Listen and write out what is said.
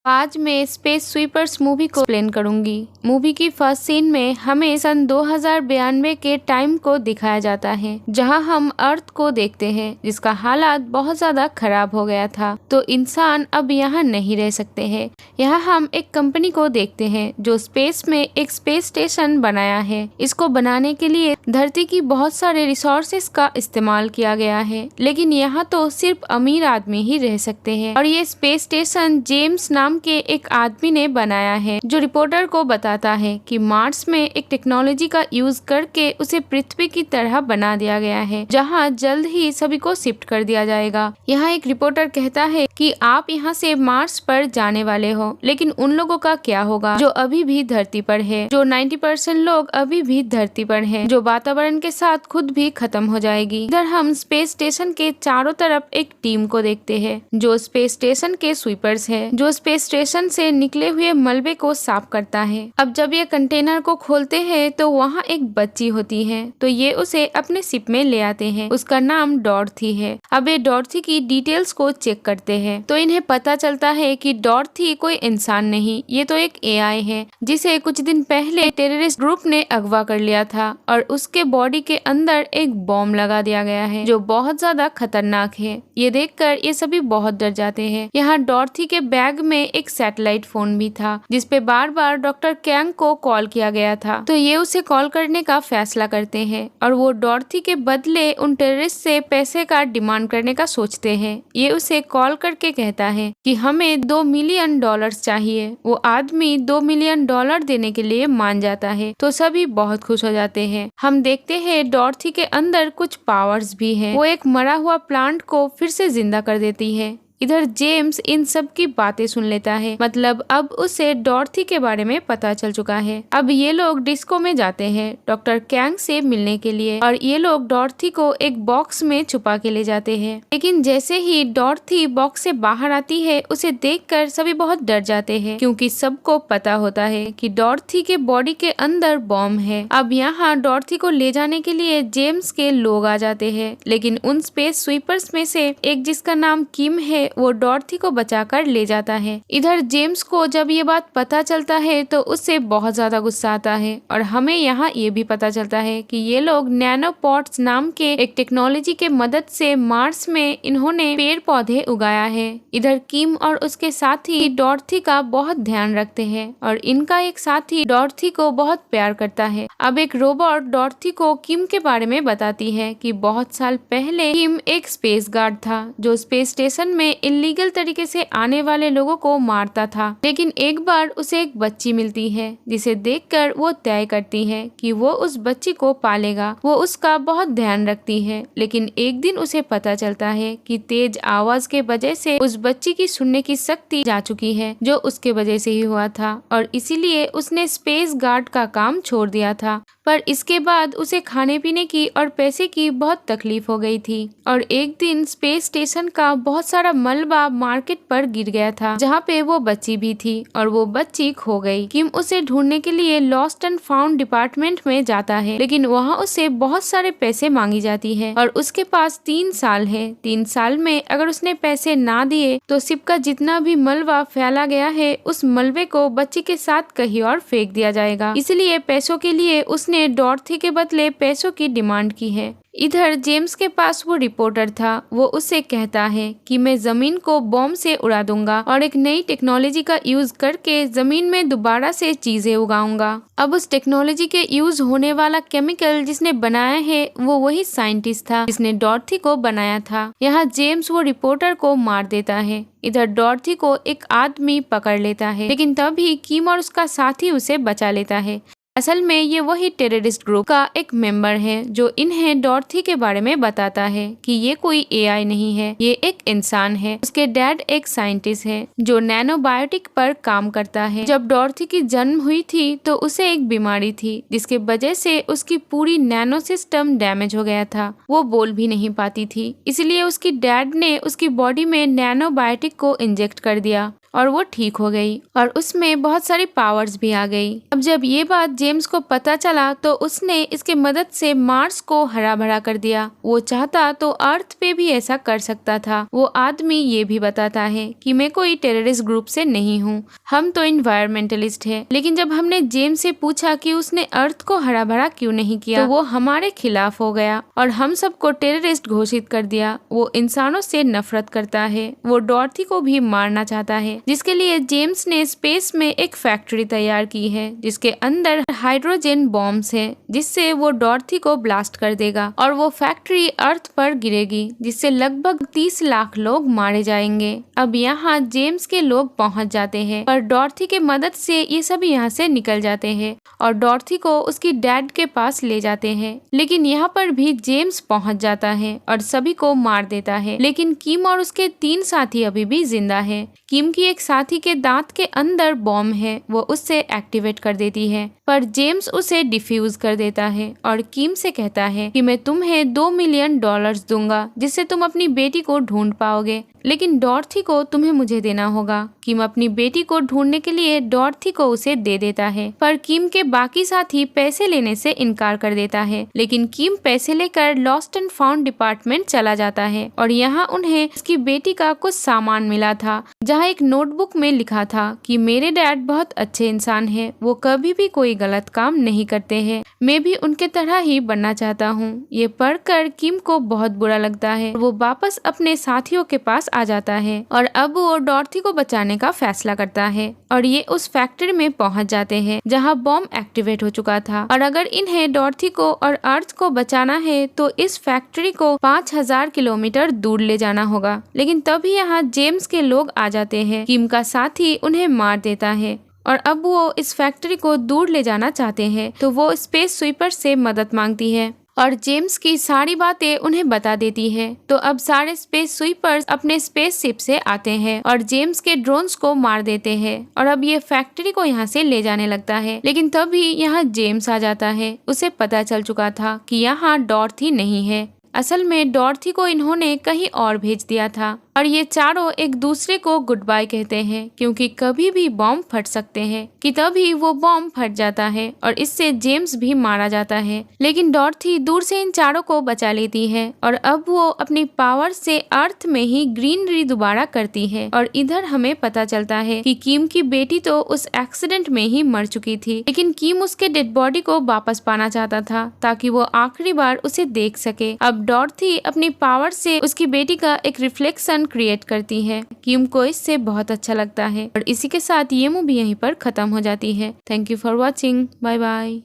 आज मैं space sweepers movie को एक्सप्लेन करूंगी। मूवी की फर्स्ट सीन में हमें सन 2092 के टाइम को दिखाया जाता है, जहां हम अर्थ को देखते हैं जिसका हालात बहुत ज्यादा खराब हो गया था। तो इंसान अब यहां नहीं रह सकते हैं। यहाँ हम एक कंपनी को देखते हैं जो स्पेस में एक स्पेस स्टेशन बनाया है। इसको बनाने के लिए धरती की बहुत सारे रिसोर्सेस का इस्तेमाल किया गया है, लेकिन यहाँ तो सिर्फ अमीर आदमी ही रह सकते हैं। और ये स्पेस स्टेशन जेम्स नाम के एक आदमी ने बनाया है, जो रिपोर्टर को बताता है कि मार्स में एक टेक्नोलॉजी का यूज करके उसे पृथ्वी की तरह बना दिया गया है, जहां जल्द ही सभी को शिफ्ट कर दिया जाएगा। यहाँ एक रिपोर्टर कहता है कि आप यहाँ से मार्स पर जाने वाले हो, लेकिन उन लोगों का क्या होगा जो अभी भी धरती पर है। जो 90% लोग अभी भी धरती पर हैं, जो वातावरण के साथ खुद भी खत्म हो जाएगी। इधर हम स्पेस स्टेशन के चारों तरफ एक टीम को देखते हैं, जो स्पेस स्टेशन के स्वीपर्स है, जो स्पेस स्टेशन से निकले हुए मलबे को साफ करता है। अब जब ये कंटेनर को खोलते हैं तो वहाँ एक बच्ची होती है, तो ये उसे अपने शिप में ले आते हैं। उसका नाम डॉर्थी है। अब ये डॉर्थी की डिटेल्स को चेक करते हैं, तो इन्हें पता चलता है कि डॉर्थी कोई इंसान नहीं, ये तो एक एआई है, जिसे कुछ दिन पहले टेररिस्ट ग्रुप ने अगवा कर लिया था और उसके बॉडी के अंदर एक बॉम्ब लगा दिया गया है, जो बहुत ज्यादा खतरनाक है। ये देखकर ये सभी बहुत डर जाते हैं। यहाँ डॉर्थी के बैग में एक सैटेलाइट फोन भी था, जिसपे बार बार डॉक्टर कैंग को कॉल किया गया था। तो ये उसे कॉल करने का फैसला करते हैं और वो डॉर्थी के बदले उन टेररिस्ट से पैसे का डिमांड करने का सोचते हैं। ये उसे कॉल करके कहता है कि हमें $2 मिलियन चाहिए। वो आदमी $2 मिलियन देने के लिए मान जाता है, तो सभी बहुत खुश हो जाते हैं। हम देखते हैं डॉर्थी के अंदर कुछ पावर्स भी है। वो एक मरा हुआ प्लांट को फिर से जिंदा कर देती है। इधर जेम्स इन सब की बातें सुन लेता है, मतलब अब उसे डॉर्थी के बारे में पता चल चुका है। अब ये लोग डिस्को में जाते हैं डॉक्टर कैंग से मिलने के लिए, और ये लोग डॉर्थी को एक बॉक्स में छुपा के ले जाते हैं। लेकिन जैसे ही डॉर्थी बॉक्स से बाहर आती है, उसे देखकर सभी बहुत डर जाते हैं, क्योंकि सबको पता होता है कि डॉर्थी के बॉडी के अंदर बॉम्ब है। अब यहाँ डॉर्थी को ले जाने के लिए जेम्स के लोग आ जाते हैं, लेकिन उन स्पेस स्वीपर्स में से एक, जिसका नाम किम है, वो डॉर्थी को बचाकर ले जाता है। इधर जेम्स को जब ये बात पता चलता है तो उससे बहुत ज्यादा गुस्सा आता है, और हमें यहाँ ये भी पता चलता है कि ये लोग नैनोपॉट्स नाम के एक टेक्नोलॉजी के मदद से मार्स में इन्होंने पेड़ पौधे उगाया है। इधर किम और उसके साथी डॉर्थी का बहुत ध्यान रखते हैं, और इनका एक साथी डॉर्थी को बहुत प्यार करता है। अब एक रोबोट डॉर्थी को किम के बारे में बताती है कि बहुत साल पहले किम एक स्पेस गार्ड था, जो स्पेस स्टेशन में इलीगल तरीके से आने वाले लोगों को मारता था। लेकिन एक बार उसे एक बच्ची मिलती है, जिसे देखकर वो तय करती है कि वो उस बच्ची को पालेगा। वो उसका बहुत ध्यान रखती है, लेकिन एक दिन उसे पता चलता है कि तेज आवाज के वजह से उस बच्ची की सुनने की शक्ति जा चुकी है, जो उसके वजह से ही हुआ था, और इसीलिए उसने स्पेस गार्ड का काम छोड़ दिया था। पर इसके बाद उसे खाने पीने की और पैसे की बहुत तकलीफ हो गई थी, और एक दिन स्पेस स्टेशन का बहुत सारा मलबा मार्केट पर गिर गया था, जहाँ पे वो बच्ची भी थी, और वो बच्ची खो गई। किम उसे ढूंढने के लिए लॉस्ट एंड फाउंड डिपार्टमेंट में जाता है, लेकिन वहाँ उसे बहुत सारे पैसे मांगी जाती है, और उसके पास 3 साल है। 3 साल में अगर उसने पैसे ना दिए तो शिप का जितना भी मलबा फैला गया है, उस मलबे को बच्ची के साथ कहीं और फेंक दिया जाएगा। इसलिए पैसों के लिए उसने डॉर्थी के बदले पैसों की डिमांड की है। इधर जेम्स के पास वो रिपोर्टर था। वो उससे कहता है कि मैं जमीन को बॉम्ब से उड़ा दूंगा और एक नई टेक्नोलॉजी का यूज करके जमीन में दोबारा से चीजें उगाऊंगा। अब उस टेक्नोलॉजी के यूज होने वाला केमिकल जिसने बनाया है, वो वही साइंटिस्ट था जिसने डॉर्थी को बनाया था। यहाँ जेम्स वो रिपोर्टर को मार देता है। इधर डॉर्थी को एक आदमी पकड़ लेता है, लेकिन तभी किम और उसका साथी उसे बचा लेता है। असल में ये वही टेररिस्ट ग्रुप का एक मेंबर है, जो इन्हें डॉर्थी के बारे में बताता है कि ये कोई एआई नहीं है, ये एक इंसान है। उसके डैड एक साइंटिस्ट है जो नैनोबायोटिक पर काम करता है। जब डॉर्थी की जन्म हुई थी तो उसे एक बीमारी थी, जिसके वजह से उसकी पूरी नैनो सिस्टम डैमेज हो गया था। वो बोल भी नहीं पाती थी, इसलिए उसकी डैड ने उसकी बॉडी में नैनोबायोटिक को इंजेक्ट कर दिया, और वो ठीक हो गई और उसमें बहुत सारी पावर्स भी आ गई। अब जब ये बात जेम्स को पता चला तो उसने इसके मदद से मार्स को हरा भरा कर दिया। वो चाहता तो अर्थ पे भी ऐसा कर सकता था। वो आदमी ये भी बताता है कि मैं कोई टेररिस्ट ग्रुप से नहीं हूँ, हम तो इन्वायरमेंटलिस्ट है। लेकिन जब हमने जेम्स से पूछा कि उसने अर्थ को हरा भरा क्यों नहीं किया, तो वो हमारे खिलाफ हो गया और हम सबको टेररिस्ट घोषित कर दिया। वो इंसानों से नफरत करता है। वो डॉर्थी को भी मारना चाहता है, जिसके लिए जेम्स ने स्पेस में एक फैक्ट्री तैयार की है जिसके अंदर हाइड्रोजन बॉम्ब्स है, जिससे वो डॉर्थी को ब्लास्ट कर देगा और वो फैक्ट्री अर्थ पर गिरेगी, जिससे लगभग 30 लाख लोग मारे जाएंगे। अब यहाँ जेम्स के लोग पहुँच जाते हैं पर डॉर्थी के मदद से ये सब यहाँ से निकल जाते हैं और डॉर्थी को उसकी डैड के पास ले जाते हैं। लेकिन यहाँ पर भी जेम्स पहुँच जाता है और सभी को मार देता है। लेकिन किम और उसके 3 साथी अभी भी जिंदा है। किम की एक साथी के दांत के अंदर बॉम्ब है, वो उससे एक्टिवेट कर देती है पर जेम्स उसे डिफ्यूज कर देता है और किम से कहता है कि मैं तुम्हें $2 मिलियन दूंगा जिससे तुम अपनी बेटी को ढूंढ पाओगे, लेकिन डॉर्थी को तुम्हें मुझे देना होगा। किम अपनी बेटी को ढूंढने के लिए डॉर्थी को उसे दे देता है पर किम के बाकी साथी पैसे लेने से इनकार कर देता है। लेकिन किम पैसे लेकर लॉस्ट एंड फाउंड डिपार्टमेंट चला जाता है और यहाँ उन्हें उसकी बेटी का कुछ सामान मिला था, जहाँ एक नोटबुक में लिखा था कि मेरे डैड बहुत अच्छे इंसान है, वो कभी भी कोई गलत काम नहीं करते हैं, मैं भी उनके तरह ही बनना चाहता हूँ। ये पढ़कर किम को बहुत बुरा लगता है। वो वापस अपने साथियों के पास आ जाता है और अब वो डॉर्थी को बचाने का फैसला करता है और ये उस फैक्ट्री में पहुंच जाते हैं जहां बॉम्ब एक्टिवेट हो चुका था। और अगर इन्हें डॉर्थी को और अर्थ को बचाना है तो इस फैक्ट्री को 5000 किलोमीटर दूर ले जाना होगा। लेकिन तभी यहाँ जेम्स के लोग आ जाते हैं। किम का साथी उन्हें मार देता है और अब वो इस फैक्ट्री को दूर ले जाना चाहते हैं तो वो स्पेस स्वीपर से मदद मांगती है और जेम्स की सारी बातें उन्हें बता देती है। तो अब सारे स्पेस स्वीपर्स अपने स्पेस शिप से आते हैं और जेम्स के ड्रोन्स को मार देते हैं और अब ये फैक्ट्री को यहाँ से ले जाने लगता है। लेकिन तभी यहाँ जेम्स आ जाता है। उसे पता चल चुका था कि यहाँ डॉर्थी नहीं है। असल में डॉर्थी को इन्होंने कहीं और भेज दिया था और ये चारों एक दूसरे को गुड बाय कहते हैं क्योंकि कभी भी बॉम्ब फट सकते हैं। कि तभी वो बॉम्ब फट जाता है और इससे जेम्स भी मारा जाता है। लेकिन डॉर्थी दूर से इन चारों को बचा लेती है और अब वो अपनी पावर से अर्थ में ही ग्रीनरी दोबारा करती है। और इधर हमें पता चलता है कि किम की बेटी तो उस एक्सीडेंट में ही मर चुकी थी, लेकिन किम उसके डेड बॉडी को वापस पाना चाहता था ताकि वो आखिरी बार उसे देख सके। अब डॉर्थी अपनी पावर से उसकी बेटी का एक रिफ्लेक्शन क्रिएट करती है। किम को इससे बहुत अच्छा लगता है और इसी के साथ ये मूवी यहीं पर खत्म हो जाती है। Thank you for watching. Bye bye.